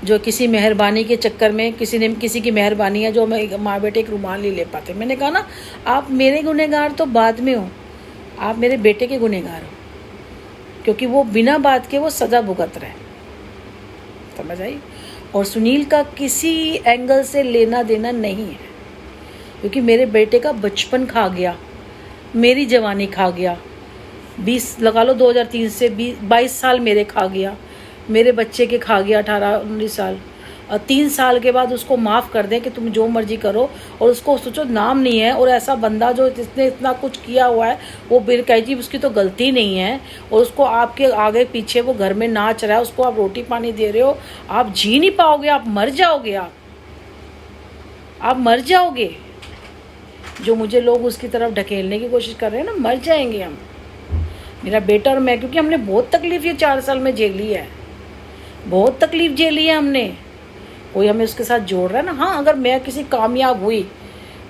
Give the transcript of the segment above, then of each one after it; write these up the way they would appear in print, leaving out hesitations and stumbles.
जो किसी मेहरबानी के चक्कर में किसी की मेहरबानी है जो मैं माँ बेटे एक रुमाल नहीं ले पाते। मैंने कहा ना, आप मेरे गुनहगार तो बाद में हो, आप मेरे बेटे के गुनहगार हो, क्योंकि वो बिना बात के वो सज़ा भुगत रहे। समझ आई? और सुनील का किसी एंगल से लेना देना नहीं है, क्योंकि मेरे बेटे का बचपन खा गया, मेरी जवानी खा गया, 20 लगा लो 2003 से 22 साल मेरे खा गया, मेरे बच्चे के खा गया 18-19 साल। और 3 साल के बाद उसको माफ़ कर दें कि तुम जो मर्जी करो, और उसको सोचो नाम नहीं है, और ऐसा बंदा जो जिसने इतना कुछ किया हुआ है वो बेकायजी उसकी तो गलती नहीं है, और उसको आपके आगे पीछे वो घर में नाच रहा है, उसको आप रोटी पानी दे रहे हो, आप जी नहीं पाओगे, आप मर जाओगे, आप मर जाओगे। जो मुझे लोग उसकी तरफ ढकेलने की कोशिश कर रहे हैं ना, मर जाएंगे हम, मेरा बेटा और मैं, क्योंकि हमने बहुत तकलीफ ये 4 साल में झेली है, बहुत तकलीफ झेली है हमने। कोई हमें उसके साथ जोड़ रहा है ना। हाँ, अगर मैं किसी कामयाब हुई,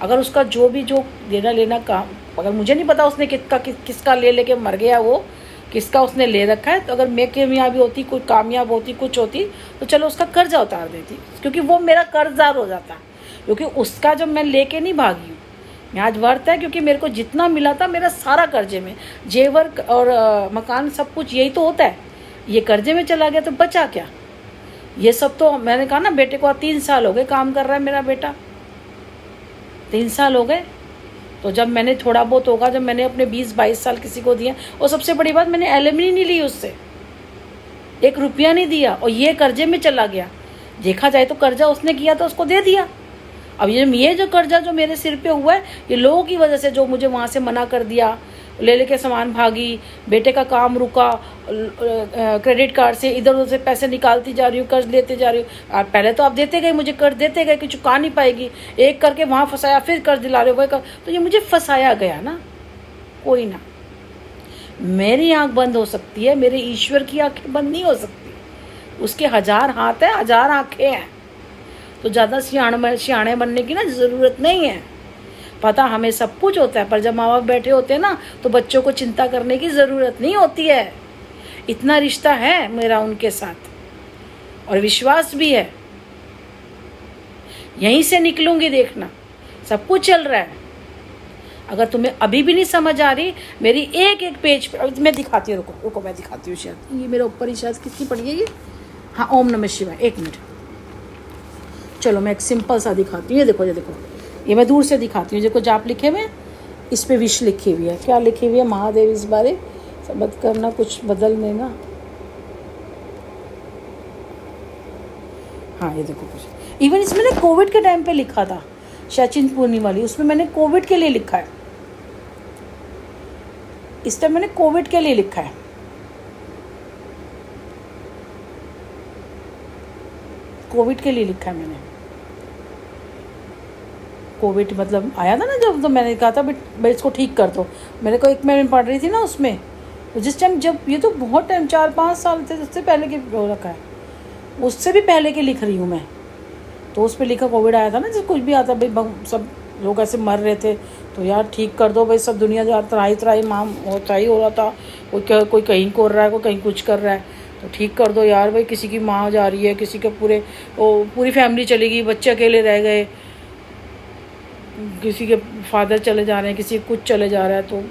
अगर उसका जो देना लेना काम, अगर मुझे नहीं पता उसने किसका ले लेके मर गया, वो किसका उसने ले रखा है, तो अगर मैं कामयाबी होती, कोई कामयाब होती, कुछ होती, तो चलो उसका कर्जा उतार देती, क्योंकि वो मेरा कर्जदार हो जाता, क्योंकि उसका जब मैं लेके नहीं भागी हूँ। मैं आज वर्थ है, क्योंकि मेरे को जितना मिला था मेरा सारा कर्जे में, जेवर और मकान सब कुछ यही तो होता है, ये कर्जे में चला गया, तो बचा क्या? ये सब तो मैंने कहा ना, बेटे को 3 साल हो गए काम कर रहा है मेरा बेटा, 3 साल हो गए। तो जब मैंने थोड़ा बहुत होगा, जब मैंने अपने 20-22 साल किसी को दिया, और सबसे बड़ी बात मैंने एलिमनी नहीं ली उससे, 1 रुपया नहीं दिया, और ये कर्जे में चला गया। देखा जाए तो कर्जा उसने किया तो उसको दे दिया। अब ये जो कर्जा जो मेरे सिर पे हुआ है, ये लोगों की वजह से, जो मुझे वहाँ से मना कर दिया, ले लेके सामान भागी, बेटे का काम रुका, क्रेडिट कार्ड से इधर उधर से पैसे निकालती जा रही हूँ, कर्ज लेते जा रही हूँ। पहले तो आप देते गए, मुझे कर्ज देते गए कि चुका नहीं पाएगी, एक करके वहाँ फंसाया, फिर कर्ज दिला रहे हो, तो ये मुझे फंसाया गया ना। कोई ना, मेरी आँख बंद हो सकती है, मेरे ईश्वर की आँखें बंद नहीं हो सकती। उसके 1000 हाथ है, 1000 आँखें हैं, तो ज़्यादा सियाने बनने की ना ज़रूरत नहीं है। पता हमें सब कुछ होता है, पर जब माँ बाप बैठे होते हैं ना, तो बच्चों को चिंता करने की ज़रूरत नहीं होती है। इतना रिश्ता है मेरा उनके साथ, और विश्वास भी है, यहीं से निकलूंगी, देखना सब कुछ चल रहा है। अगर तुम्हें अभी भी नहीं समझ आ रही, मेरी एक एक पेज पे मैं दिखाती हूँ, रुको मैं दिखाती हूँ। शायद ये मेरे ऊपर ही शायद किसकी पड़ी है ये, हाँ, ओम नमः शिवाय। 1 मिनट, चलो मैं एक सिंपल सा दिखाती हूँ। ये देखो ये मैं दूर से दिखाती हूँ। देखो जाप लिखे हुए, इस पे विश लिखी हुई है। क्या लिखी हुई है? महादेव इस बारे मत करना, कुछ बदल देना। हाँ, ये देखो कुछ, इवन इसमें ना कोविड के टाइम पे लिखा था, शायद चिंतपूर्णी वाली, उसमें मैंने कोविड के लिए लिखा है। इस टाइम मैंने कोविड के लिए लिखा है, कोविड के लिए लिखा है मैंने। कोविड मतलब आया था ना जब, तो मैंने कहा था भाई इसको ठीक कर दो। मेरे को एक मैं पढ़ रही थी ना उसमें, तो जिस टाइम, जब ये तो बहुत टाइम 4-5 साल थे, उससे पहले के रखा है, उससे भी पहले के लिख रही हूँ मैं। तो उस पर लिखा कोविड आया था ना, जब कुछ भी आता भाई, सब लोग ऐसे मर रहे थे, तो यार ठीक कर दो भाई, सब दुनिया यार त्राही माम होता ही हो रहा था, कोई कहीं को रहा है, कोई कहीं कुछ कर रहा है, तो ठीक कर दो यार भाई। किसी की माँ जा रही है, किसी के पूरी फैमिली चली गई, बच्चे अकेले रह गए, किसी के फादर चले जा रहे हैं, किसी कुछ चले जा रहा है, तो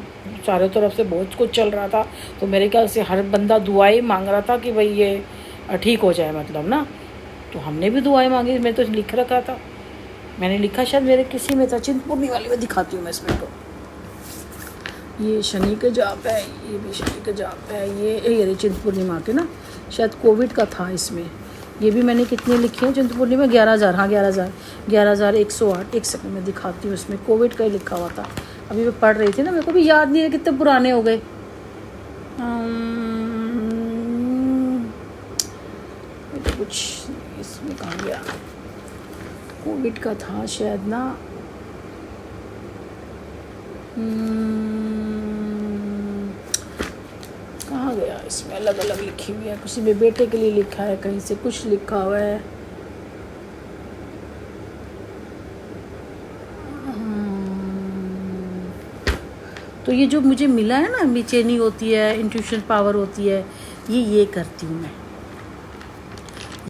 चारों तरफ से बहुत कुछ चल रहा था। तो मेरे ख्याल से हर बंदा दुआएं मांग रहा था कि भाई ये ठीक हो जाए, मतलब ना। तो हमने भी दुआएं मांगी, मैं तो लिख रखा था, मैंने लिखा शायद मेरे किसी में था, चिंतपूर्णी वाली में दिखाती हूँ मैं इसमें। तो ये शनि का जाप है, ये भी शनि का जाप है, ये चिंतपूर्णी माँ के ना, शायद कोविड का था इसमें। ये भी मैंने कितने लिखे हैं चिंतपूर्णी में, 11,000, हाँ 11,108। एक सेकंड में दिखाती हूँ, इसमें कोविड का ही लिखा हुआ था। अभी मैं पढ़ रही थी ना, मेरे को भी याद नहीं है, कितने पुराने हो गए। तो कुछ इसमें कहाँ गया, कोविड का था शायद ना। कहाँ गया, इसमें अलग अलग लिखी हुई है, किसी में बेटे के लिए लिखा है, कहीं से कुछ लिखा हुआ है। तो ये जो मुझे मिला है ना, बेचैनी होती है, इंट्यूशन पावर होती है, ये करती हूँ मैं।